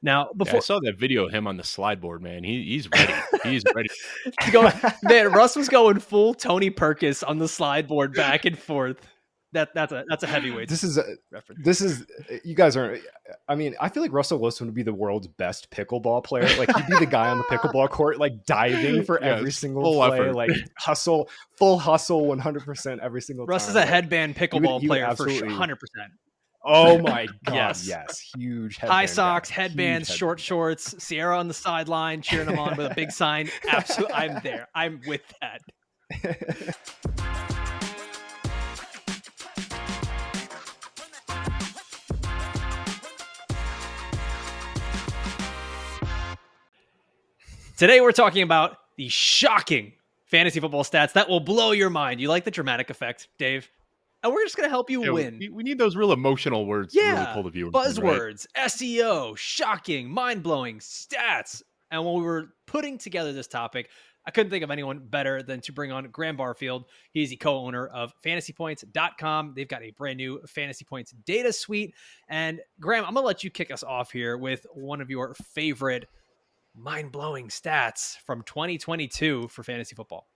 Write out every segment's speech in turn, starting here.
Now, Yeah, I before saw that video of him on the slide board, man. He's ready. He's ready. to go, man, Russ was going full Tony Perkis on the slide board back and forth. That's a heavyweight This is reference. you guys aren't. I mean, I feel like Russell Wilson would be the world's best pickleball player. Like he'd be the guy on the pickleball court, like diving for every Yes, single full play, effort. like full hustle, 100% every single Russ time. is a Like, headband pickleball he would player for absolutely. 100%. Oh my god! Yes. Yes, huge headband High socks, guy. headbands, Huge short headband shorts, Sierra on the sideline cheering him on with a big sign. Absolutely, I'm there. I'm with that. guy. Today we're talking about the shocking fantasy football stats that will blow your mind. You like the dramatic effect, Dave? And we're just going to help you win. We need those real emotional words to really Yeah, pull the viewers in, buzzwords, SEO, shocking, mind-blowing stats. And when we were putting together this topic, I couldn't think of anyone better than to bring on Graham Barfield. He's the co-owner of fantasypoints.com. They've got a brand new Fantasy Points data suite. And Graham, I'm going to let you kick us off here with one of your favorite mind-blowing stats from 2022 for fantasy football.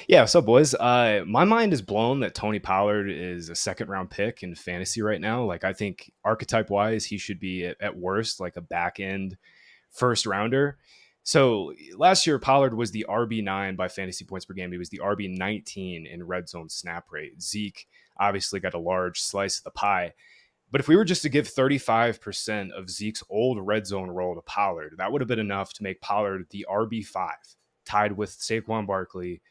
Yeah, what's up, boys? My mind is blown that Tony Pollard is a second-round pick in fantasy right now. Like, I think archetype-wise, he should be at worst like a back-end first-rounder. So last year, Pollard was the RB9 by fantasy points per game. He was the RB19 in red zone snap rate. Zeke obviously got a large slice of the pie. But if we were just to give 35% of Zeke's old red zone role to Pollard, that would have been enough to make Pollard the RB5, tied with Saquon Barkley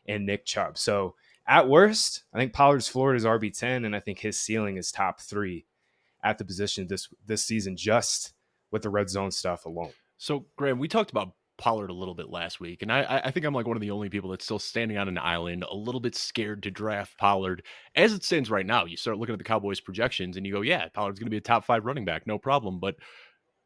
and Nick Chubb. So at worst, I think Pollard's floor is RB10, and I think his ceiling is top 3 at the position this season, just with the red zone stuff alone. So, Graham, we talked about Pollard a little bit last week, and I think I'm like one of the only people that's still standing on an island, a little bit scared to draft Pollard. As it stands right now, you start looking at the Cowboys' projections, and you go, yeah, Pollard's going to be a top 5 running back, no problem. But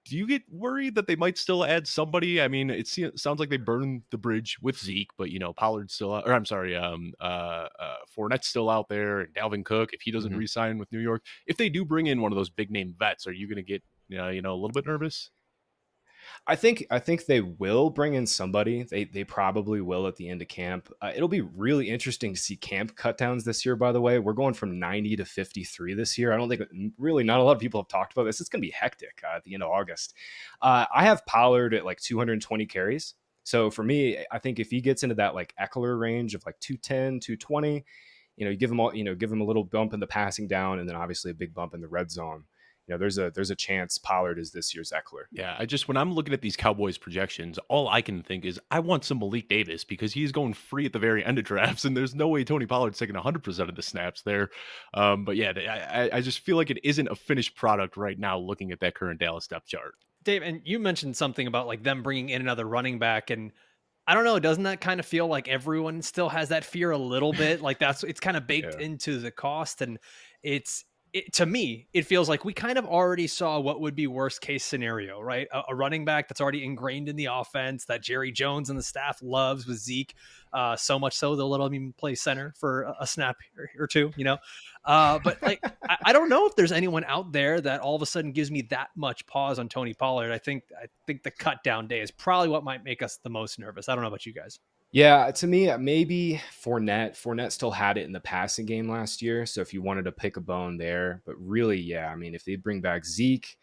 do you get worried that they might still add somebody? I mean, it sounds like they burned the bridge with Zeke, but, Pollard's still out, or I'm sorry, Fournette's still out there, and Dalvin Cook, if he doesn't re-sign with New York. If they do bring in one of those big-name vets, are you going to get, a little bit nervous? I think they will bring in somebody. They probably will at the end of camp. It'll be really interesting to see camp cutdowns this year, by the way. We're going from 90 to 53 this year. I don't think really not a lot of people have talked about this. It's going to be hectic at the end of August. I have Pollard at like 220 carries. So for me, I think if he gets into that like Eckler range of like 210, 220, you give him a little bump in the passing down, and then obviously a big bump in the red zone. There's a chance Pollard is this year's Eckler. Yeah, when I'm looking at these Cowboys projections, all I can think is I want some Malik Davis because he's going free at the very end of drafts, and there's no way Tony Pollard's taking 100% of the snaps there. But yeah, I just feel like it isn't a finished product right now looking at that current Dallas depth chart. Dave, and you mentioned something about like them bringing in another running back, and I don't know, doesn't that kind of feel like everyone still has that fear a little bit? Like it's kind of baked into the cost, and to me, it feels like we kind of already saw what would be worst case scenario, right? A running back that's already ingrained in the offense that Jerry Jones and the staff loves with Zeke, so much so they'll let him even play center for a snap or two, But like, I don't know if there's anyone out there that all of a sudden gives me that much pause on Tony Pollard. I think the cut down day is probably what might make us the most nervous. I don't know about you guys. Yeah, to me, maybe Fournette. Fournette still had it in the passing game last year. So if you wanted to pick a bone there, but really, yeah, I mean, if they bring back Zeke,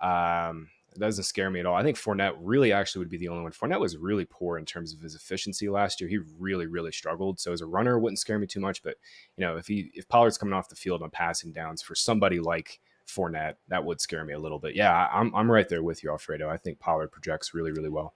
it doesn't scare me at all. I think Fournette really actually would be the only one. Fournette was really poor in terms of his efficiency last year. He really, really struggled. So as a runner, it wouldn't scare me too much. But, if Pollard's coming off the field on passing downs for somebody like Fournette, that would scare me a little bit. Yeah, I'm right there with you, Alfredo. I think Pollard projects really, really well.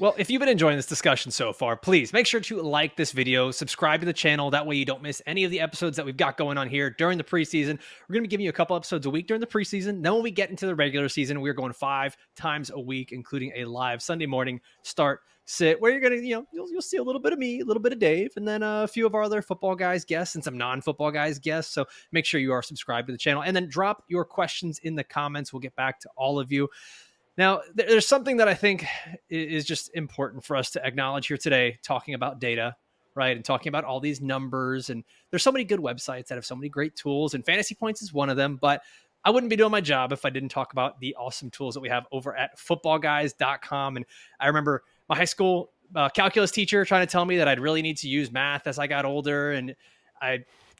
Well, if you've been enjoying this discussion so far, please make sure to like this video, subscribe to the channel. That way you don't miss any of the episodes that we've got going on here during the preseason. We're going to be giving you a couple episodes a week during the preseason. Then when we get into the regular season, we're going 5 times a week, including a live Sunday morning start sit where you're going to, you'll see a little bit of me, a little bit of Dave, and then a few of our other football guys guests and some non-football guys guests. So make sure you are subscribed to the channel, and then drop your questions in the comments. We'll get back to all of you. Now, there's something that I think is just important for us to acknowledge here today, talking about data, right? And talking about all these numbers. And there's so many good websites that have so many great tools, and Fantasy Points is one of them. But I wouldn't be doing my job if I didn't talk about the awesome tools that we have over at footballguys.com. And I remember my high school calculus teacher trying to tell me that I'd really need to use math as I got older. And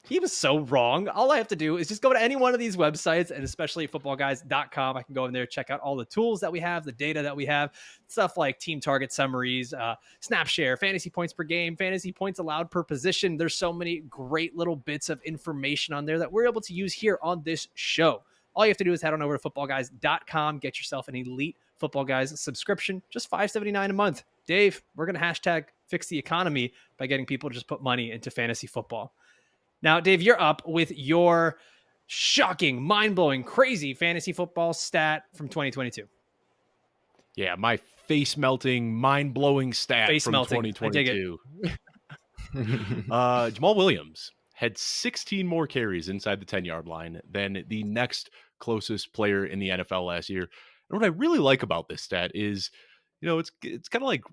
he was so wrong. All I have to do is just go to any one of these websites, and especially footballguys.com. I can go in there, check out all the tools that we have, the data that we have, stuff like team target summaries, snap share, fantasy points per game, fantasy points allowed per position. There's so many great little bits of information on there that we're able to use here on this show. All you have to do is head on over to footballguys.com, get yourself an elite Football Guys subscription, just $5.79 a month. Dave, we're going to hashtag fix the economy by getting people to just put money into fantasy football. Now, Dave, you're up with your shocking, mind-blowing, crazy fantasy football stat from 2022. Yeah, my face-melting, mind-blowing stat from Face-melting. 2022. Jamal Williams had 16 more carries inside the 10-yard line than the next closest player in the NFL last year. And what I really like about this stat is, it's kind of like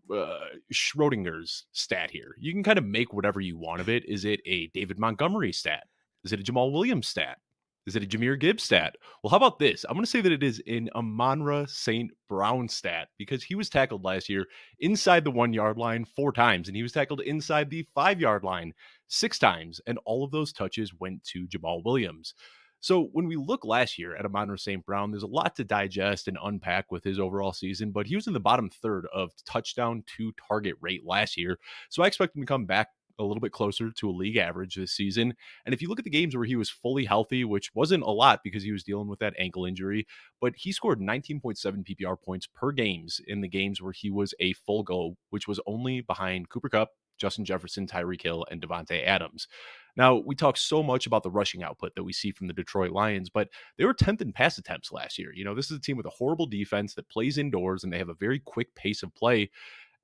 Schrodinger's stat here. You can kind of make whatever you want of it. Is it a David Montgomery stat? Is it a Jamal Williams stat? Is it a Jahmyr Gibbs stat? Well, how about this? I'm going to say that it is an Amon-Ra St.Brown stat, because he was tackled last year inside the 1 yard line 4 times, and he was tackled inside the 5 yard line 6 times, and all of those touches went to Jamal Williams. So when we look last year at Amon-Ra St. Brown, there's a lot to digest and unpack with his overall season, but he was in the bottom third of touchdown to target rate last year. So I expect him to come back a little bit closer to a league average this season. And if you look at the games where he was fully healthy, which wasn't a lot because he was dealing with that ankle injury, but he scored 19.7 PPR points per games in the games where he was a full go, which was only behind Cooper Kupp, Justin Jefferson, Tyreek Hill, and Devontae Adams. Now, we talk so much about the rushing output that we see from the Detroit Lions, but they were 10th in pass attempts last year. This is a team with a horrible defense that plays indoors, and they have a very quick pace of play.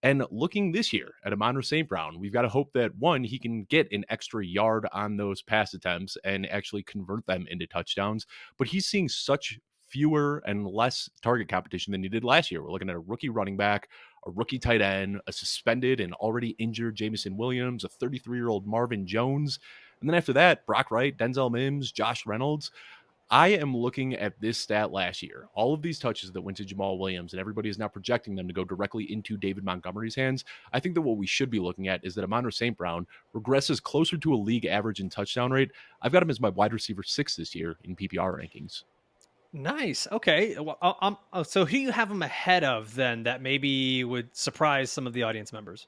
And looking this year at Amon-Ra St. Brown, we've got to hope that, one, he can get an extra yard on those pass attempts and actually convert them into touchdowns. But he's seeing such fewer and less target competition than he did last year. We're looking at a rookie running back, a rookie tight end, a suspended and already injured Jameson Williams, a 33-year-old Marvin Jones. And then after that, Brock Wright, Denzel Mims, Josh Reynolds. I am looking at this stat last year. All of these touches that went to Jamal Williams, and everybody is now projecting them to go directly into David Montgomery's hands. I think that what we should be looking at is that Amon-Ra St. Brown regresses closer to a league average in touchdown rate. I've got him as my wide receiver 6 this year in PPR rankings. Nice. Okay. Well, so who you have him ahead of then that maybe would surprise some of the audience members?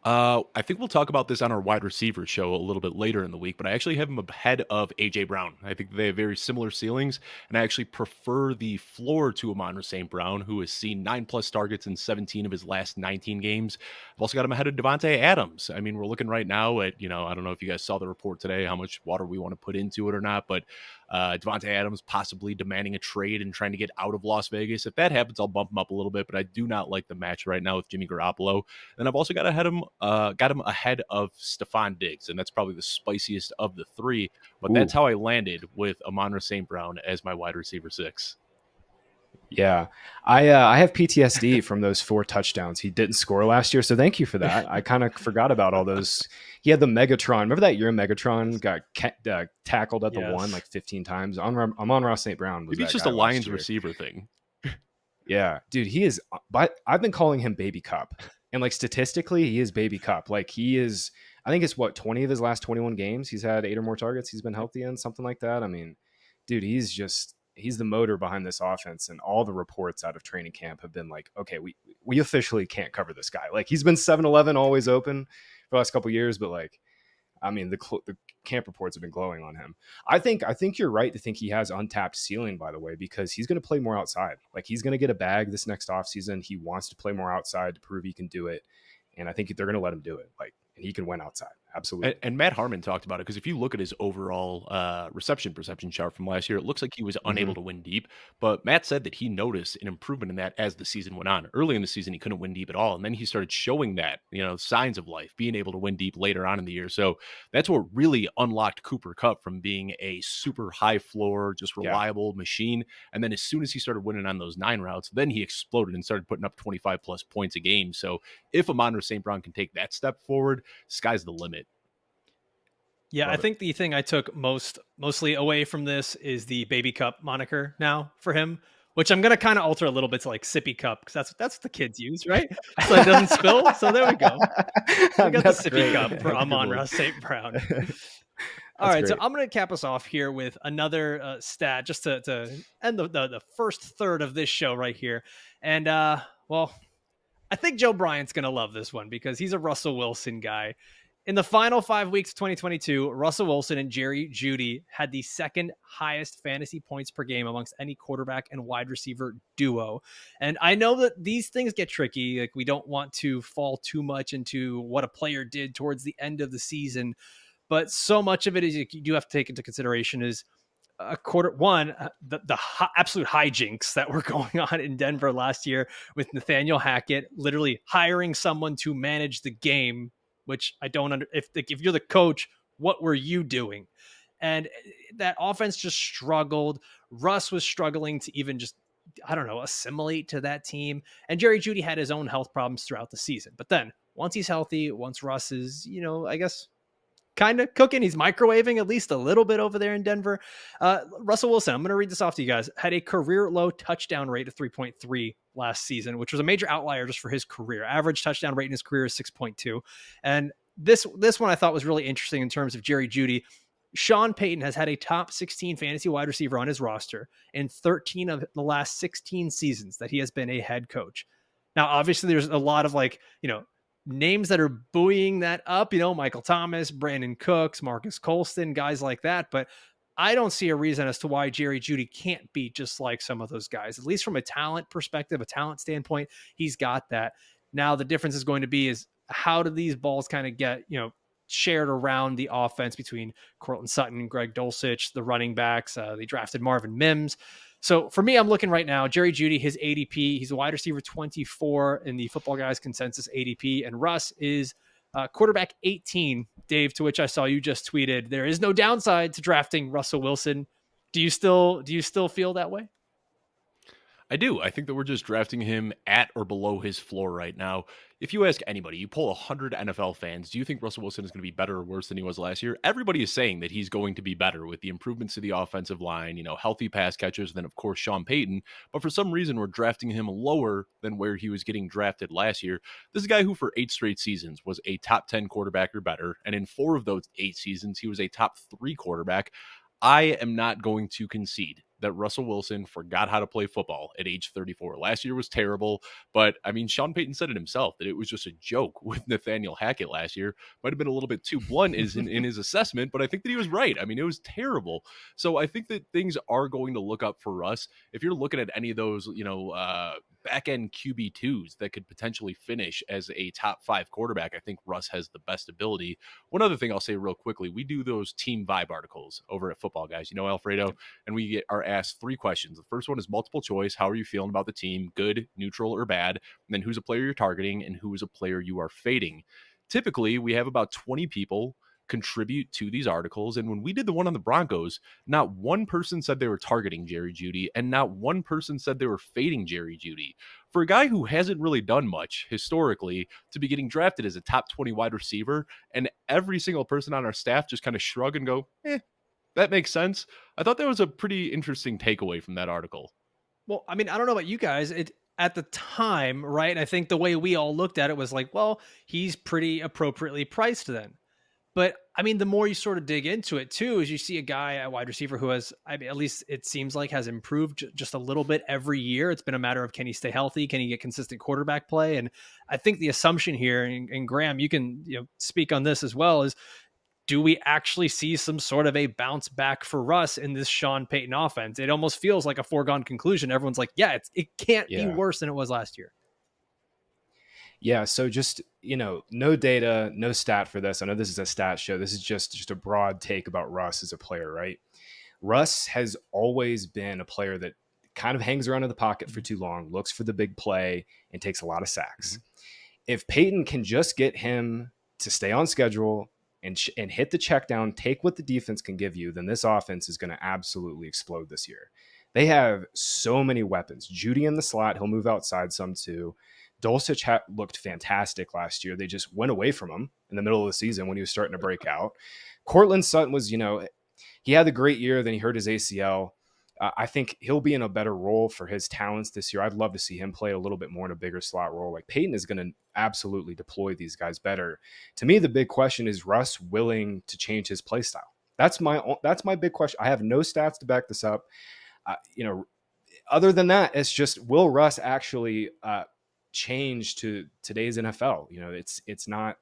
I think we'll talk about this on our wide receiver show a little bit later in the week, but I actually have him ahead of A.J. Brown. I think they have very similar ceilings, and I actually prefer the floor to Amon-Ra St. Brown, who has seen 9+ targets in 17 of his last 19 games. I've also got him ahead of Devontae Adams. I mean, we're looking right now at, I don't know if you guys saw the report today, how much water we want to put into it or not, but Devontae Adams possibly demanding a trade and trying to get out of Las Vegas. If that happens, I'll bump him up a little bit, but I do not like the match right now with Jimmy Garoppolo. And I've also got him ahead of Stephon Diggs, and that's probably the spiciest of the 3. But that's how I landed with Amon-Ra St. Brown as my wide receiver 6. Yeah, I have PTSD from those 4 touchdowns he didn't score last year. So thank you for that. I kind of forgot about all those. He had the Megatron. Remember that year Megatron got tackled at the 1 like 15 times? Amon-Ra St. Brown was Maybe it's just a Lions receiver thing. Yeah, dude, he is. But I've been calling him Baby Cup, and like statistically, he is Baby Cup. Like he is. I think it's 20 of his last 21 games. He's had 8 or more targets. He's been healthy in something like that. I mean, dude, he's the motor behind this offense, and all the reports out of training camp have been like, okay, we officially can't cover this guy. Like he's been 7-11, always open for the last couple of years, but like, I mean, the camp reports have been glowing on him. I think you're right to think he has untapped ceiling, by the way, because he's going to play more outside. Like he's going to get a bag this next offseason. He wants to play more outside to prove he can do it, and I think they're going to let him do it. Like, and he can win outside. Absolutely. And Matt Harmon talked about it, because if you look at his overall reception perception chart from last year, it looks like he was unable to win deep. But Matt said that he noticed an improvement in that as the season went on. Early in the season, he couldn't win deep at all. And then he started showing that, signs of life, being able to win deep later on in the year. So that's what really unlocked Cooper Kupp from being a super high floor, just reliable machine. And then as soon as he started winning on those 9 routes, then he exploded and started putting up 25+ points a game. So if Amon-Ra St. Brown can take that step forward, sky's the limit. Yeah, I Love it. think the thing I took mostly away from this is the baby cup moniker now for him, which I'm gonna kind of alter a little bit to like sippy cup because that's what the kids use, right? So it doesn't spill. So there we go. We got the That's sippy great. cup for That's a good Amon-Ra one. St. Brown. All That's right, so great. I'm going to cap us off here with another stat just to end the first third of this show right here. And, well, I think Joe Bryant's going to love this one because he's a Russell Wilson guy. In the final 5 weeks of 2022, Russell Wilson and Jerry Jeudy had the second highest fantasy points per game amongst any quarterback and wide receiver duo. And I know that these things get tricky. Like, we don't want to fall too much into what a player did towards the end of the season, but so much of it is you do have to take into consideration is a quarter one, absolute hijinks that were going on in Denver last year with Nathaniel Hackett literally hiring someone to manage the game, which I don't if you're the coach, what were you doing? And that offense just struggled. Russ was struggling to even just, I don't know, assimilate to that team. And Jerry Jeudy had his own health problems throughout the season. But then once he's healthy, once Russ is, I guess kind of cooking. He's microwaving at least a little bit over there in Denver. Russell Wilson, I'm going to read this off to you guys, had a career low touchdown rate of 3.3 last season, which was a major outlier just for his career. Average touchdown rate in his career is 6.2. And this one I thought was really interesting in terms of Jerry Jeudy. Sean Payton has had a top 16 fantasy wide receiver on his roster in 13 of the last 16 seasons that he has been a head coach. Now, obviously, there's a lot of names that are buoying that up, Michael Thomas, Brandon Cooks, Marcus Colston, guys like that. But I don't see a reason as to why Jerry Jeudy can't be just like some of those guys, at least from a talent perspective, a talent standpoint. He's got that. Now, the difference is going to be is how do these balls kind of get, shared around the offense between Cortland Sutton, Greg Dulcich, the running backs. They drafted Marvin Mims. So for me, I'm looking right now, Jerry Jeudy, his ADP, he's a wide receiver 24 in the Football Guys consensus ADP, and Russ is quarterback 18. Dave, to which I saw you just tweeted, there is no downside to drafting Russell Wilson. Do you still feel that way? I do. I think that we're just drafting him at or below his floor right now. If you ask anybody, you poll 100 NFL fans, do you think Russell Wilson is going to be better or worse than he was last year? Everybody is saying that he's going to be better with the improvements to the offensive line, healthy pass catchers, and then, of course, Sean Payton. But for some reason, we're drafting him lower than where he was getting drafted last year. This is a guy who, for 8 straight seasons, was a top 10 quarterback or better. And in 4 of those 8 seasons, he was a top 3 quarterback. I am not going to concede that Russell Wilson forgot how to play football at age 34. Last year was terrible, but I mean, Sean Payton said it himself that it was just a joke with Nathaniel Hackett last year. Might have been a little bit too blunt in his assessment, but I think that he was right. I mean, it was terrible. So I think that things are going to look up for Russ. If you're looking at any of those, back end QB2s that could potentially finish as a top 5 quarterback, I think Russ has the best ability. One other thing I'll say real quickly, we do those team vibe articles over at Football Guys, Alfredo, and we are asked 3 questions. The first one is multiple choice. How are you feeling about the team? Good, neutral, or bad? And then who's a player you're targeting and who is a player you are fading? Typically, we have about 20 people contribute to these articles. And when we did the one on the Broncos, not one person said they were targeting Jerry Jeudy, and not one person said they were fading Jerry Jeudy. For a guy who hasn't really done much historically to be getting drafted as a top 20 wide receiver, and every single person on our staff just kind of shrug and go, that makes sense. I thought that was a pretty interesting takeaway from that article. Well, I mean, I don't know about you guys. At the time, right? I think the way we all looked at it was like, well, he's pretty appropriately priced then. But I mean, the more you sort of dig into it too, is you see a guy at wide receiver who has, I mean, at least it seems like has improved just a little bit every year. It's been a matter of, can he stay healthy? Can he get consistent quarterback play? And I think the assumption here, and Graham, you can speak on this as well, is do we actually see some sort of a bounce back for Russ in this Sean Payton offense? It almost feels like a foregone conclusion. Everyone's like, yeah, it can't be worse than it was last year. Yeah, so just, no data, no stat for this. I know this is a stat show. This is just a broad take about Russ as a player, right? Russ has always been a player that kind of hangs around in the pocket for too long, looks for the big play, and takes a lot of sacks. Mm-hmm. If Payton can just get him to stay on schedule and hit the check down, take what the defense can give you, then this offense is going to absolutely explode this year. They have so many weapons. Jeudy in the slot, he'll move outside some too. Dulcich looked fantastic last year. They just went away from him in the middle of the season when he was starting to break out. Cortland Sutton was, he had the great year, then he hurt his ACL. I think he'll be in a better role for his talents this year. I'd love to see him play a little bit more in a bigger slot role. Like Peyton is going to absolutely deploy these guys better. To me, the big question is Russ willing to change his play style? That's my big question. I have no stats to back this up. Other than that, it's just, will Russ actually change to today's NFL? It's not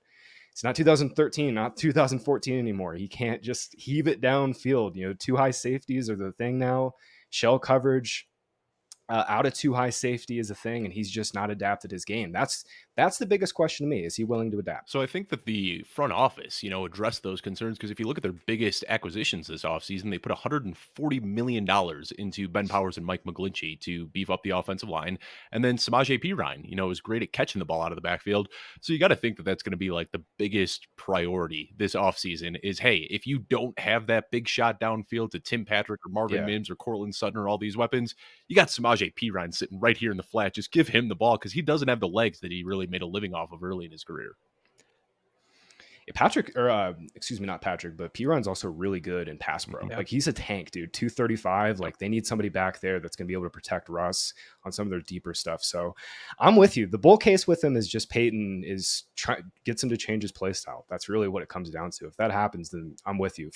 2013, not 2014 anymore. He can't just heave it downfield. Too high safeties are the thing now. Shell coverage out of too high safety is a thing, and he's just not adapted his game. That's the biggest question to me. Is he willing to adapt? So I think that the front office, addressed those concerns, because if you look at their biggest acquisitions this offseason, they put $140 million into Ben Powers and Mike McGlinchey to beef up the offensive line. And then Samaje Perine, is great at catching the ball out of the backfield. So you got to think that that's going to be like the biggest priority this offseason is, hey, if you don't have that big shot downfield to Tim Patrick or Marvin Mims or Cortland Sutton or all these weapons, you got Samaje Perine sitting right here in the flat. Just give him the ball because he doesn't have the legs that he really made a living off of early in his career. Not Patrick, but Perine's also really good in pass pro. Yeah. Like he's a tank, dude. 235. Like they need somebody back there that's going to be able to protect Russ on some of their deeper stuff. So I'm with you. The bull case with him is just Peyton gets him to change his play style. That's really what it comes down to. If that happens, then I'm with you.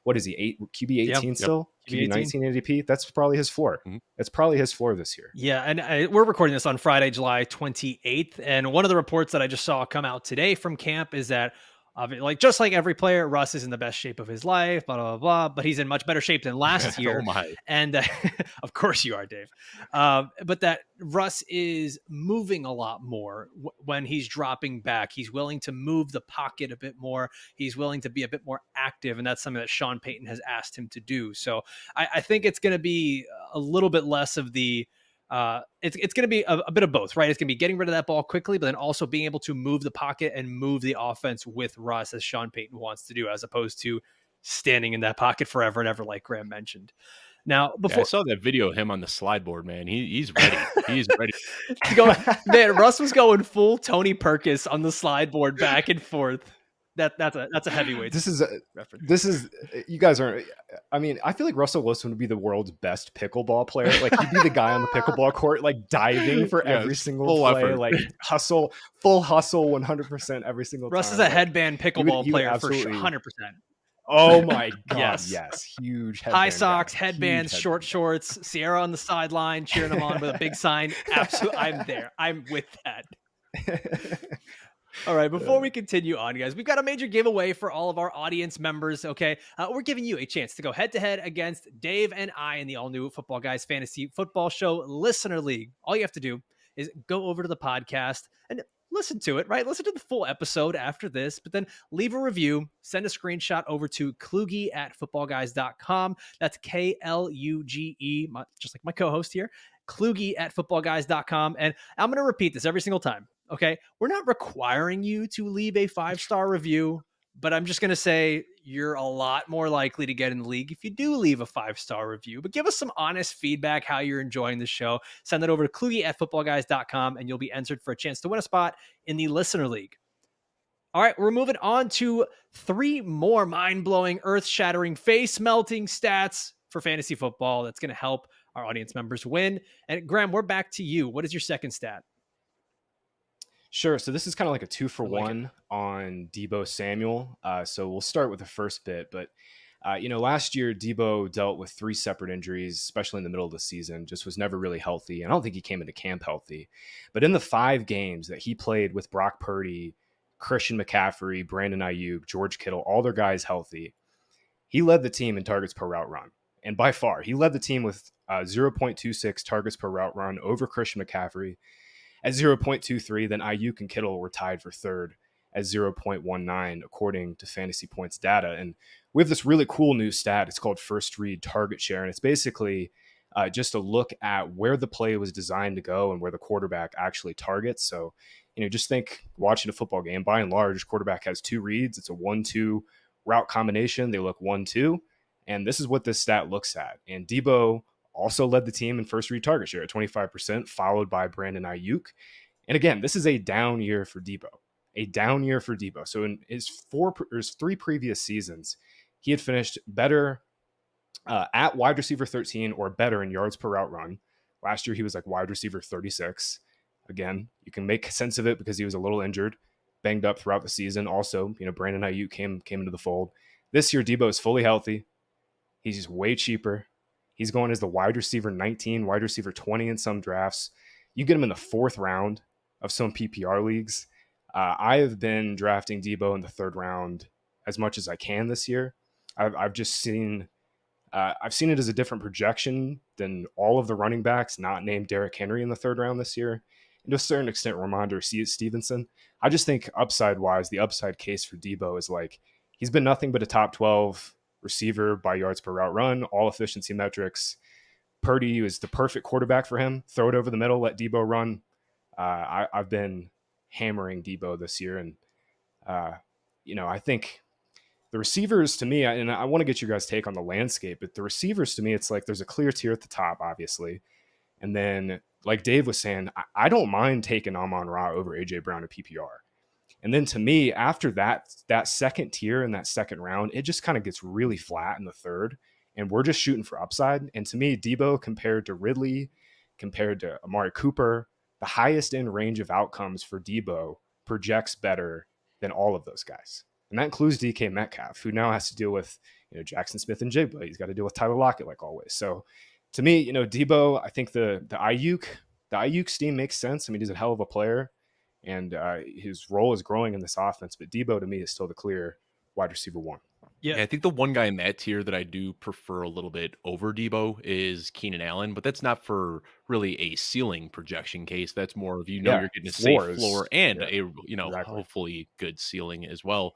What is he? QB 18 still? QB 19 ADP? That's probably his floor. Mm-hmm. It's probably his floor this year. Yeah, and we're recording this on Friday, July 28th, and one of the reports that I just saw come out today from camp is that just like every player, Russ is in the best shape of his life, blah, blah, blah, but he's in much better shape than last year. Oh my. And of course you are, Dave. But that Russ is moving a lot more when he's dropping back. He's willing to move the pocket a bit more. He's willing to be a bit more active. And that's something that Sean Payton has asked him to do. So I think it's going to be a little bit less of the, it's going to be a bit of both, right? It's going to be getting rid of that ball quickly, but then also being able to move the pocket and move the offense with Russ, as Sean Payton wants to do, as opposed to standing in that pocket forever and ever, like Graham mentioned. Now, before I saw that video of him on the slide board, man, he's ready. He's ready to go. Man, Russ was going full Tony Perkis on the slide board back and forth. That's a heavyweight. This is you guys aren't. I mean, I feel like Russell Wilson would be the world's best pickleball player. Like he'd be the guy on the pickleball court, like diving for every single play, effort. Like full hustle, 100% every single time. Russ is a headband pickleball player for sure, 100%. Oh my god! Yes, huge high socks, headbands, short shorts. Sierra on the sideline cheering him on with a big sign. Absolutely, I'm there. I'm with that. All right, before we continue on, guys, we've got a major giveaway for all of our audience members, okay? We're giving you a chance to go head-to-head against Dave and I in the all-new Football Guys Fantasy Football Show Listener League. All you have to do is go over to the podcast and listen to it, right? Listen to the full episode after this, but then leave a review, send a screenshot over to kluge@footballguys.com. That's Kluge, just like my co-host here, Kluge@footballguys.com. And I'm going to repeat this every single time. Okay, we're not requiring you to leave a 5-star review, but I'm just going to say you're a lot more likely to get in the league if you do leave a 5-star review. But give us some honest feedback, how you're enjoying the show. Send that over to Kluge@footballguys.com, and you'll be entered for a chance to win a spot in the Listener League. All right, we're moving on to 3 more mind-blowing, earth-shattering, face-melting stats for fantasy football that's going to help our audience members win. And Graham, we're back to you. What is your second stat? Sure. So this is kind of like a 2-for-1 on Deebo Samuel. So we'll start with the first bit. But, last year, Deebo dealt with 3 separate injuries, especially in the middle of the season, just was never really healthy. I don't think he came into camp healthy. But in the 5 games that he played with Brock Purdy, Christian McCaffrey, Brandon Ayuk, George Kittle, all their guys healthy, he led the team in targets per route run. And by far, he led the team with 0.26 targets per route run over Christian McCaffrey. At 0.23, then Ayuk and Kittle were tied for third at 0.19, according to Fantasy Points data. And we have this really cool new stat. It's called First Read Target Share. And it's basically just a look at where the play was designed to go and where the quarterback actually targets. So, just think watching a football game, by and large, quarterback has 2 reads. It's a 1-2 route combination. They look 1-2. And this is what this stat looks at. And Deebo also led the team in first read target share at 25%, followed by Brandon Ayuk. And again, this is a down year for Deebo. a down year for Deebo. So in his 3 previous seasons, he had finished better at wide receiver 13 or better in yards per route run. Last year, he was like wide receiver 36. Again, you can make sense of it because he was a little injured, banged up throughout the season. Also, Brandon Ayuk came into the fold. This year, Deebo is fully healthy. He's just way cheaper. He's going as the wide receiver 19, wide receiver 20 in some drafts. You get him in the 4th round of some PPR leagues. I have been drafting Deebo in the 3rd round as much as I can this year. I've just seen I've seen it as a different projection than all of the running backs not named Derrick Henry in the 3rd round this year. And to a certain extent, Ramondre Stevenson. I just think upside-wise, the upside case for Deebo is like he's been nothing but a top 12 receiver by yards per route run, all efficiency metrics. Purdy is the perfect quarterback for him. Throw it over the middle, let Deebo run. I've been hammering Deebo this year. And, I think the receivers to me, and I want to get you guys' take on the landscape, but the receivers to me, it's like there's a clear tier at the top, obviously. And then, like Dave was saying, I don't mind taking Amon-Ra over A.J. Brown at PPR. And then to me, after that second tier in that 2nd round, it just kind of gets really flat in the 3rd. And we're just shooting for upside. And to me, Deebo compared to Ridley, compared to Amari Cooper, the highest end range of outcomes for Deebo projects better than all of those guys. And that includes DK Metcalf, who now has to deal with Jackson Smith and Jigba. He's got to deal with Tyler Lockett like always. So to me, Deebo, I think the Ayuk steam makes sense. I mean, he's a hell of a player, and his role is growing in this offense. But Deebo to me is still the clear wide receiver 1. Yeah, I think the one guy in that tier that I do prefer a little bit over Deebo is Keenan Allen, but that's not for really a ceiling projection case. That's more of you're getting a safe floor and exactly. hopefully good ceiling as well.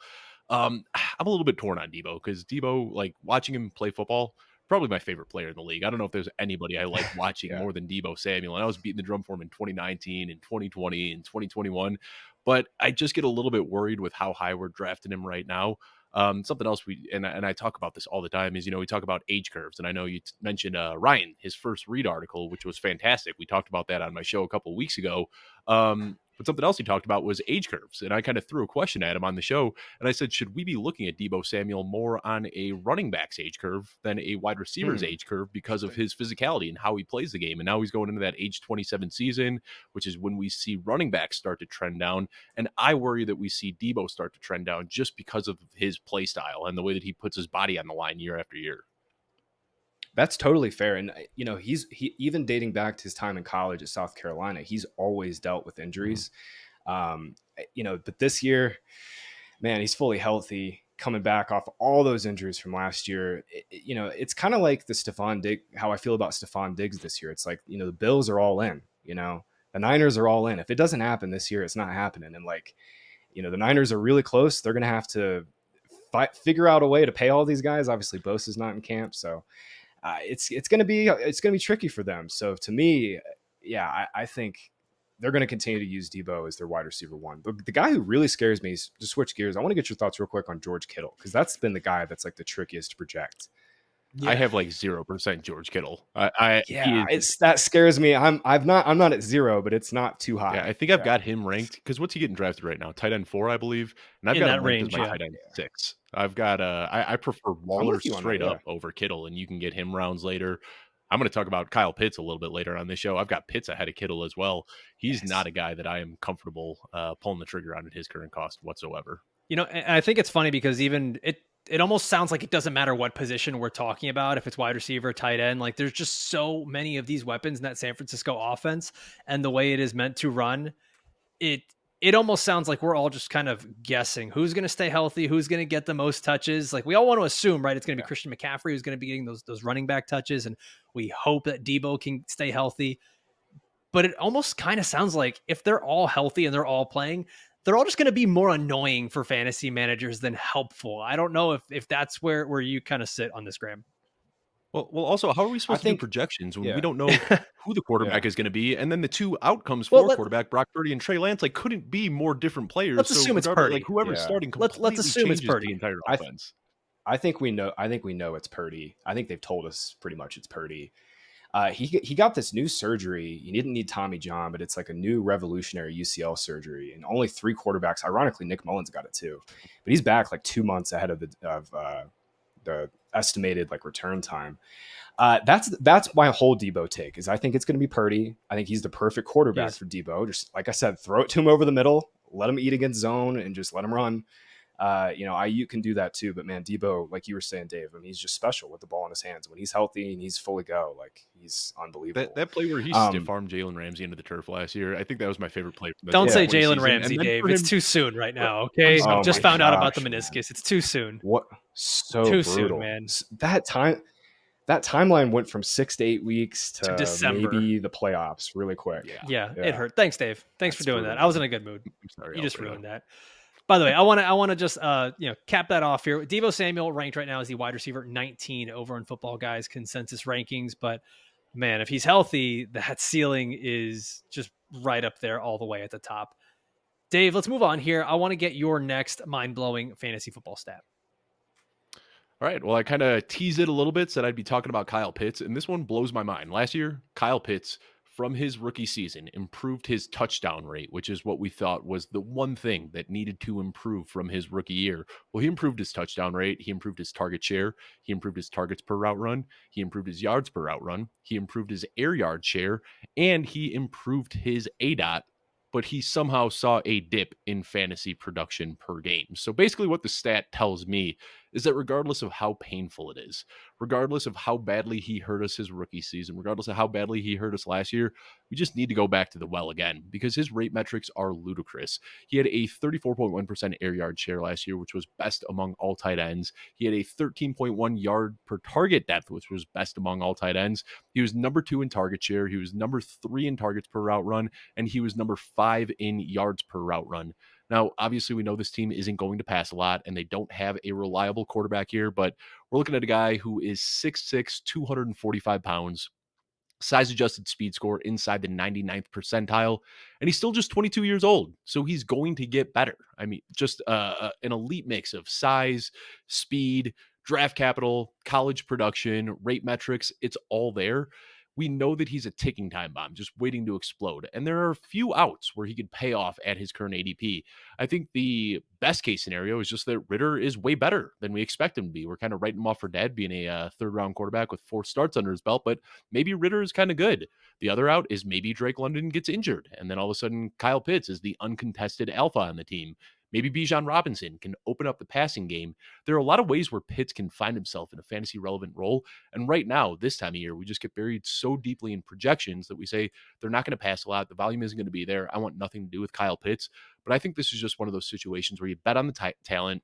I'm a little bit torn on Deebo because Deebo, like watching him play football, probably my favorite player in the league. I don't know if there's anybody I like watching more than Deebo Samuel. And I was beating the drum for him in 2019 and 2020 and 2021, but I just get a little bit worried with how high we're drafting him right now. Something else and I talk about this all the time is, we talk about age curves. And I know you mentioned Ryan, his first read article, which was fantastic. We talked about that on my show a couple of weeks ago. But something else he talked about was age curves. And I kind of threw a question at him on the show. And I said, should we be looking at Deebo Samuel more on a running back's age curve than a wide receiver's age curve because of his physicality and how he plays the game? And now he's going into that age 27 season, which is when we see running backs start to trend down. And I worry that we see Deebo start to trend down just because of his play style and the way that he puts his body on the line year after year. That's totally fair. And, he even dating back to his time in college at South Carolina, he's always dealt with injuries. But this year, man, he's fully healthy, coming back off all those injuries from last year. It's kind of like how I feel about Stephon Diggs this year. It's like, the Bills are all in, the Niners are all in. If it doesn't happen this year, it's not happening. And the Niners are really close. They're going to have to figure out a way to pay all these guys. Obviously, Bosa's not in camp. So, it's going to be tricky for them. So to me, I think they're going to continue to use Deebo as their wide receiver 1. But the guy who really scares me is, to switch gears, I want to get your thoughts real quick on George Kittle, because that's been the guy that's like the trickiest to project. Yeah. I have like 0% George Kittle. That scares me. I'm not at 0, but it's not too high. Yeah, I think I've got him ranked because what's he getting drafted right now? Tight end 4, I believe, and I've got him ranked as my tight end 6. I've got I prefer Waller straight up over Kittle, and you can get him rounds later. I'm going to talk about Kyle Pitts a little bit later on this show. I've got Pitts ahead of Kittle as well. He's not a guy that I am comfortable pulling the trigger on at his current cost whatsoever. And I think it's funny because even it almost sounds like it doesn't matter what position we're talking about, if it's wide receiver, tight end. Like there's just so many of these weapons in that San Francisco offense, and the way it is meant to run, it almost sounds like we're all just kind of guessing who's going to stay healthy, who's going to get the most touches. Like we all want to assume, right, it's going to be Christian McCaffrey who's going to be getting those running back touches, and we hope that Deebo can stay healthy. But it almost kind of sounds like if they're all healthy and they're all playing, they're all just going to be more annoying for fantasy managers than helpful. I don't know if that's where you kind of sit on this, Graham. Well, also, how are we supposed to do projections when we don't know who the quarterback is going to be? And then the two outcomes for quarterback, Brock Purdy and Trey Lance, couldn't be more different players. Let's assume it's Purdy. Like whoever's starting completely let's assume it's Purdy. The entire offense. I think we know it's Purdy. I think they've told us pretty much it's Purdy. He got this new surgery. He didn't need Tommy John, but it's like a new revolutionary UCL surgery. And only 3 quarterbacks. Ironically, Nick Mullins got it too, but he's back like 2 months ahead of the estimated like return time. That's my whole Deebo take. Is I think it's going to be Purdy. I think he's the perfect quarterback for Deebo. Just like I said, throw it to him over the middle, let him eat against zone, and just let him run. IU can do that too, but man, Deebo, like you were saying, Dave, I mean, he's just special with the ball in his hands. When he's healthy and he's fully go, like he's unbelievable. That play where he stiff armed Jalen Ramsey into the turf last year, I think that was my favorite play. Don't say Jalen Ramsey, Dave. It's too soon right now. Okay, I've just found out about the meniscus. Man. It's too soon. What? So too brutal, soon, man. That timeline went from 6 to 8 weeks to December. Maybe the playoffs really quick. Yeah, it hurt. Thanks, Dave. Thanks for doing that. I was in a good mood. I'm sorry, you just ruined that. By the way, I want to just cap that off here. Deebo Samuel ranked right now as the wide receiver 19 over on Football Guys consensus rankings, but man, if he's healthy, that ceiling is just right up there all the way at the top. Dave, let's move on here. I want to get your next mind-blowing fantasy football stat. All right. Well, I kind of teased it a little bit, said I'd be talking about Kyle Pitts, and this one blows my mind. Last year, Kyle Pitts, from his rookie season, improved his touchdown rate, which is what we thought was the one thing that needed to improve from his rookie year. Well, he improved his touchdown rate. He improved his target share. He improved his targets per route run. He improved his yards per route run. He improved his air yard share, and he improved his ADOT, but he somehow saw a dip in fantasy production per game. So basically what the stat tells me is that regardless of how painful it is, regardless of how badly he hurt us his rookie season, regardless of how badly he hurt us last year, we just need to go back to the well again because his rate metrics are ludicrous. He had a 34.1% air yard share last year, which was best among all tight ends. He had a 13.1 yard per target depth, which was best among all tight ends. He was number 2 in target share. He was number 3 in targets per route run, and he was number 5 in yards per route run. Now, obviously, we know this team isn't going to pass a lot, and they don't have a reliable quarterback here, but we're looking at a guy who is 6'6", 245 pounds, size-adjusted speed score inside the 99th percentile, and he's still just 22 years old, so he's going to get better. I mean, just an elite mix of size, speed, draft capital, college production, rate metrics, it's all there. We know that he's a ticking time bomb just waiting to explode. And there are a few outs where he could pay off at his current ADP. I think the best case scenario is just that Ritter is way better than we expect him to be. We're kind of writing him off for dead being a third round quarterback with 4 starts under his belt, but maybe Ritter is kind of good. The other out is maybe Drake London gets injured. And then all of a sudden Kyle Pitts is the uncontested alpha on the team. Maybe Bijan Robinson can open up the passing game. There are a lot of ways where Pitts can find himself in a fantasy relevant role. And right now, this time of year, we just get buried so deeply in projections that we say they're not going to pass a lot. The volume isn't going to be there. I want nothing to do with Kyle Pitts. But I think this is just one of those situations where you bet on the talent.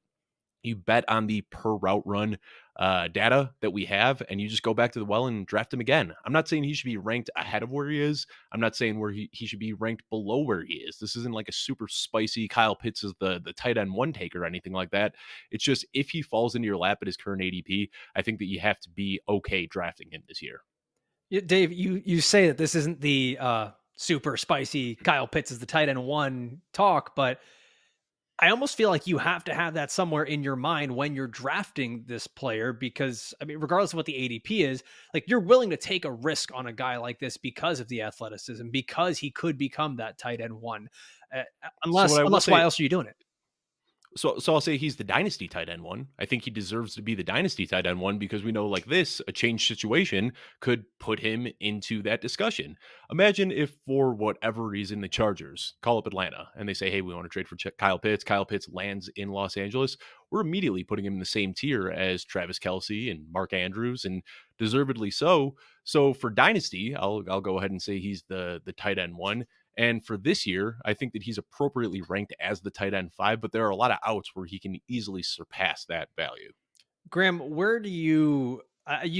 You bet on the per route run data that we have, and you just go back to the well and draft him again. I'm not saying he should be ranked ahead of where he is. I'm not saying where he should be ranked below where he is. This isn't like a super spicy Kyle Pitts is the tight end one take or anything like that. It's just if he falls into your lap at his current ADP, I think that you have to be okay drafting him this year. Yeah, Dave, you say that this isn't the super spicy Kyle Pitts is the tight end one talk, but I almost feel like you have to have that somewhere in your mind when you're drafting this player, because I mean, regardless of what the ADP is, like you're willing to take a risk on a guy like this because of the athleticism, because he could become that tight end one. Unless why else are you doing it? So I'll say he's the dynasty tight end one. I think he deserves to be the dynasty tight end one because we know like this, a change situation could put him into that discussion. Imagine if for whatever reason the Chargers call up Atlanta and they say, hey, we want to trade for Kyle Pitts. Kyle Pitts lands in Los Angeles. We're immediately putting him in the same tier as Travis Kelce and Mark Andrews, and deservedly so. So for dynasty, I'll go ahead and say he's the tight end one. And for this year, I think that he's appropriately ranked as the tight end 5, but there are a lot of outs where he can easily surpass that value. Graham, where do you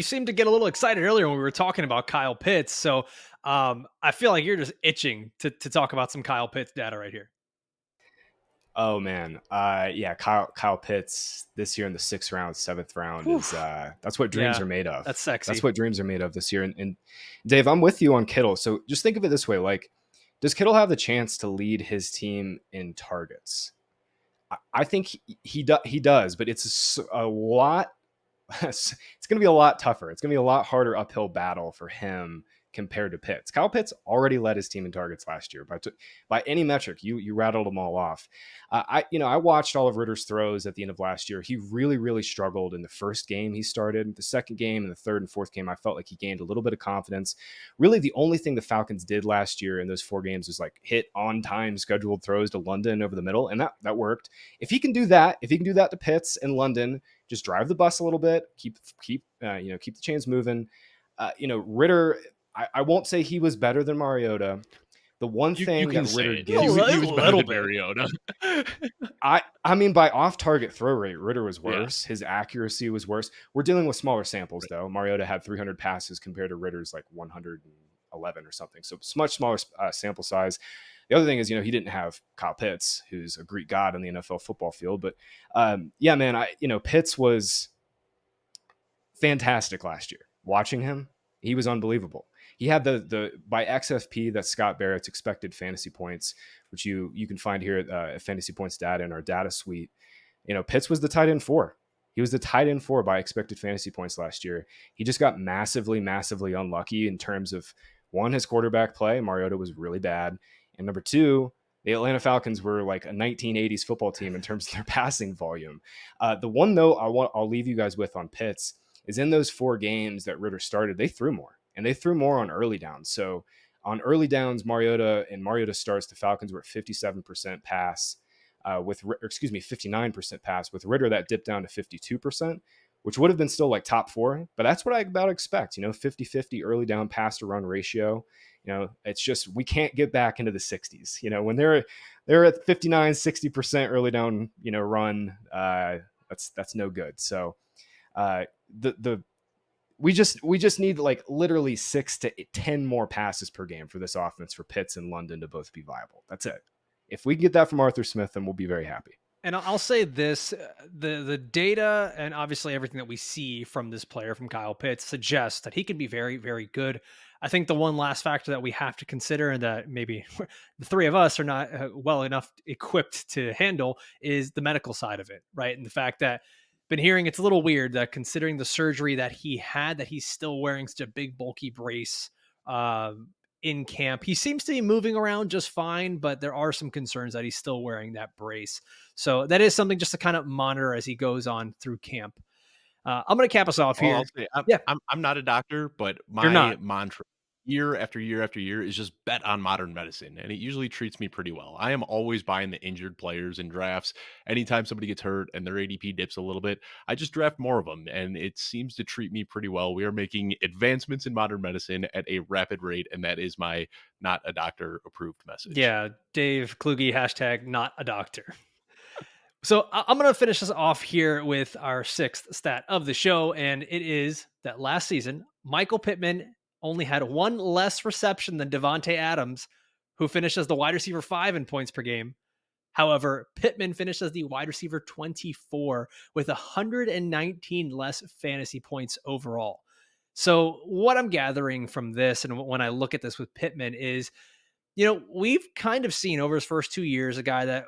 seemed to get a little excited earlier when we were talking about Kyle Pitts. So I feel like you're just itching to talk about some Kyle Pitts data right here. Oh man. Yeah. Kyle Pitts this year in the 6th round, 7th round is that's what dreams are made of. That's sexy. That's what dreams are made of this year. And Dave, I'm with you on Kittle. So just think of it this way. Like, does Kittle have the chance to lead his team in targets? I think he does, but it's a lot it's going to be a lot tougher. It's going to be a lot harder uphill battle for him compared to Pitts. Kyle Pitts already led his team in targets last year by any metric. You rattled them all off. I watched all of Ritter's throws at the end of last year. He really struggled in the first game he started. The second game and the third and fourth game, I felt like he gained a little bit of confidence. Really, the only thing the Falcons did last year in those 4 games was like hit on time scheduled throws to London over the middle, and that worked. If he can do that to Pitts and London, just drive the bus a little bit, keep the chains moving. Ritter, I won't say he was better than Mariota. The one thing that Ritter did, he was better than Mariota. I mean, by off-target throw rate, Ritter was worse. Yeah. His accuracy was worse. We're dealing with smaller samples, though. Mariota had 300 passes compared to Ritter's like 111 or something. So it's much smaller sample size. The other thing is, he didn't have Kyle Pitts, who's a Greek god on the NFL football field. But yeah, man, Pitts was fantastic last year. Watching him, he was unbelievable. He had the by XFP, that's Scott Barrett's expected fantasy points, which you can find here at Fantasy Points Data in our data suite. Pitts was the tight end 4. He was the tight end 4 by expected fantasy points last year. He just got massively unlucky in terms of, one, his quarterback play. Mariota was really bad. And number 2, the Atlanta Falcons were like a 1980s football team in terms of their passing volume. The one note I'll leave you guys with on Pitts is in those 4 games that Ritter started, they threw more. And they threw more on early downs. So on early downs, Mariota starts, the Falcons were at 57% pass, 59% pass. With Ritter, that dipped down to 52%, which would have been still like top 4. But that's what I about expect, 50-50 early down pass to run ratio. It's just, we can't get back into the 60s. When they're at 59, 60% early down, run, that's no good. So we just need like literally 6 to 10 more passes per game for this offense for Pitts and London to both be viable. That's it. If we can get that from Arthur Smith, then we'll be very happy. And I'll say this, the data and obviously everything that we see from this player, from Kyle Pitts, suggests that he can be very, very good. I think the one last factor that we have to consider, and that maybe the 3 of us are not well enough equipped to handle, is the medical side of it, right? And the fact that been hearing it's a little weird that considering the surgery that he had, that he's still wearing such a big bulky brace in camp. He seems to be moving around just fine, but there are some concerns that he's still wearing that brace. So that is something just to kind of monitor as he goes on through camp. I'm going to cap us off here. I'm not a doctor, but my mantra year after year after year is just bet on modern medicine, and it usually treats me pretty well. I am always buying the injured players in drafts. Anytime somebody gets hurt and their ADP dips a little bit, I just draft more of them, and it seems to treat me pretty well. We are making advancements in modern medicine at a rapid rate, and that is my not a doctor approved message. Yeah, Dave Kluge, hashtag not a doctor. So I'm going to finish this off here with our 6th stat of the show, and it is that last season, Michael Pittman only had 1 less reception than Devontae Adams, who finished as the wide receiver 5 in points per game. However, Pittman finished as the wide receiver 24 with 119 less fantasy points overall. So what I'm gathering from this, and when I look at this with Pittman, is, we've kind of seen over his first 2 years a guy that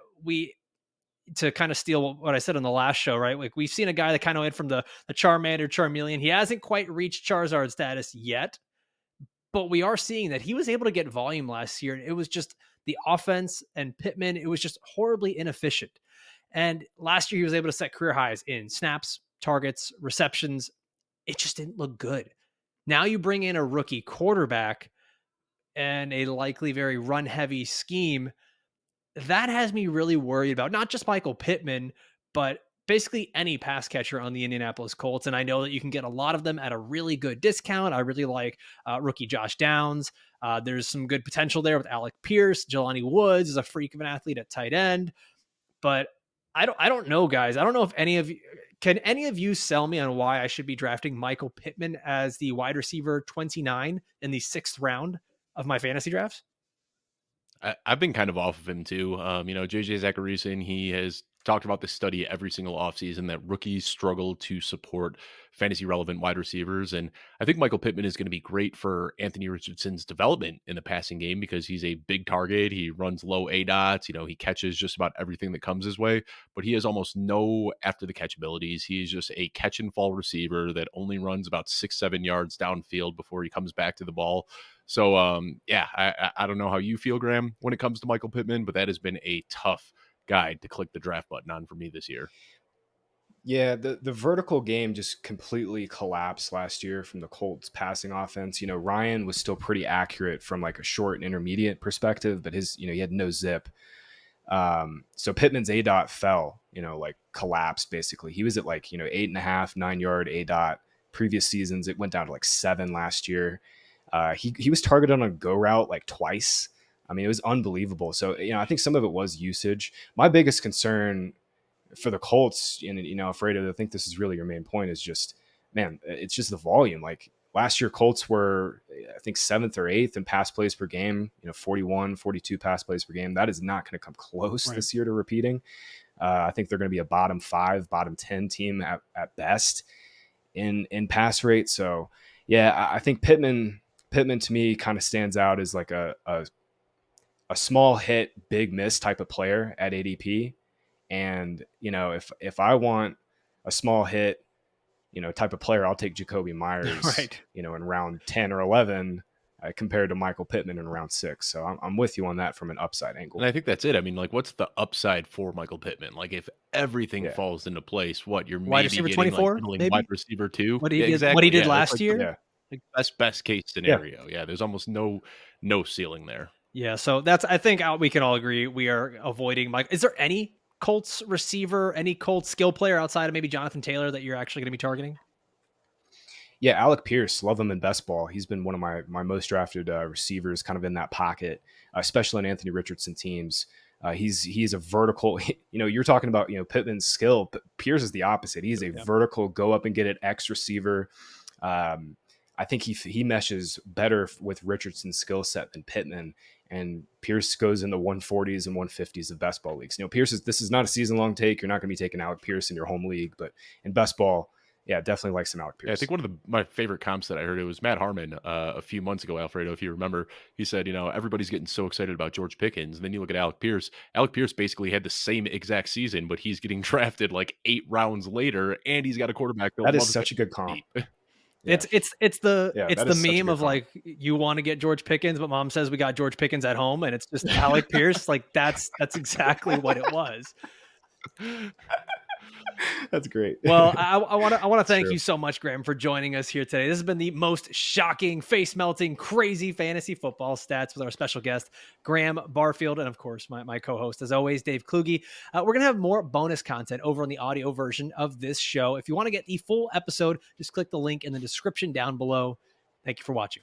to kind of steal what I said on the last show, right? Like, we've seen a guy that kind of went from the Charmander, Charmeleon. He hasn't quite reached Charizard status yet, but we are seeing that he was able to get volume last year. It was just the offense and Pittman, it was just horribly inefficient. And last year he was able to set career highs in snaps, targets, receptions. It just didn't look good. Now you bring in a rookie quarterback and a likely very run heavy scheme. That has me really worried about not just Michael Pittman, but basically any pass catcher on the Indianapolis Colts. And I know that you can get a lot of them at a really good discount. I really like rookie Josh Downs. There's some good potential there with Alec Pierce. Jelani Woods is a freak of an athlete at tight end. But I don't know, guys. I don't know if any of you sell me on why I should be drafting Michael Pittman as the wide receiver 29 in the 6th round of my fantasy drafts? I've been kind of off of him too. JJ Zacharyson, he has talked about this study every single offseason that rookies struggle to support fantasy relevant wide receivers. And I think Michael Pittman is going to be great for Anthony Richardson's development in the passing game because he's a big target. He runs low A dots. He catches just about everything that comes his way, but he has almost no after the catch abilities. He's just a catch and fall receiver that only runs about 6-7 yards downfield before he comes back to the ball. So, I don't know how you feel, Graham, when it comes to Michael Pittman, but that has been a tough guide to click the draft button on for me this year. Yeah, the vertical game just completely collapsed last year from the Colts passing offense. Ryan was still pretty accurate from like a short and intermediate perspective, but he had no zip. So Pittman's A dot fell, like collapsed basically. He was at like, 8.5, 9-yard A dot. Previous seasons, it went down to like 7 last year. He was targeted on a go route like twice. I mean, it was unbelievable. So, I think some of it was usage. My biggest concern for the Colts, and, Alfredo, I think this is really your main point, is just, man, it's just the volume. Like last year, Colts were, I think, 7th or 8th in pass plays per game, 41, 42 pass plays per game. That is not going to come close this year to repeating. I think they're going to be a bottom 5, bottom 10 team at best in pass rate. So, yeah, I think Pittman to me kind of stands out as like a small hit, big miss type of player at ADP. And, if I want a small hit, type of player, I'll take Jacoby Myers, Right. In round 10 or 11 compared to Michael Pittman in round 6. So I'm with you on that from an upside angle. And I think that's it. I mean, like, what's the upside for Michael Pittman? Like, if everything falls into place, you're Wide maybe receiver getting 24, like middling maybe? wide receiver 2. What he Yeah, did, exactly. what he did Yeah, that's last like year. the best case scenario. Yeah, there's almost no ceiling there. Yeah, so I think we can all agree we are avoiding Mike. Is there any Colts receiver, any Colts skill player outside of maybe Jonathan Taylor that you're actually going to be targeting? Yeah, Alec Pierce, love him in best ball. He's been one of my most drafted receivers, kind of in that pocket, especially in Anthony Richardson teams. He's a vertical. You're talking about Pittman's skill, but Pierce is the opposite. He's a vertical, go up and get it X receiver. I think he meshes better with Richardson's skill set than Pittman. And Pierce goes in the 140s and 150s of best ball leagues. This is not a season long take. You're not going to be taking Alec Pierce in your home league, but in best ball, yeah, definitely like some Alec Pierce. Yeah, I think one of my favorite comps that I heard, it was Matt Harmon a few months ago, Alfredo, if you remember. He said, everybody's getting so excited about George Pickens. And then you look at Alec Pierce. Alec Pierce basically had the same exact season, but he's getting drafted like 8 rounds later, and he's got a quarterback that is such a good comp. Yeah. It's the meme of like, you want to get George Pickens, but mom says we got George Pickens at home, and it's just Alec Pierce. Like that's exactly what it was. That's great. Well, I want to thank you so much, Graham, for joining us here today. This has been the most shocking, face-melting, crazy fantasy football stats with our special guest, Graham Barfield, and of course, my co-host, as always, Dave Kluge. We're going to have more bonus content over on the audio version of this show. If you want to get the full episode, just click the link in the description down below. Thank you for watching.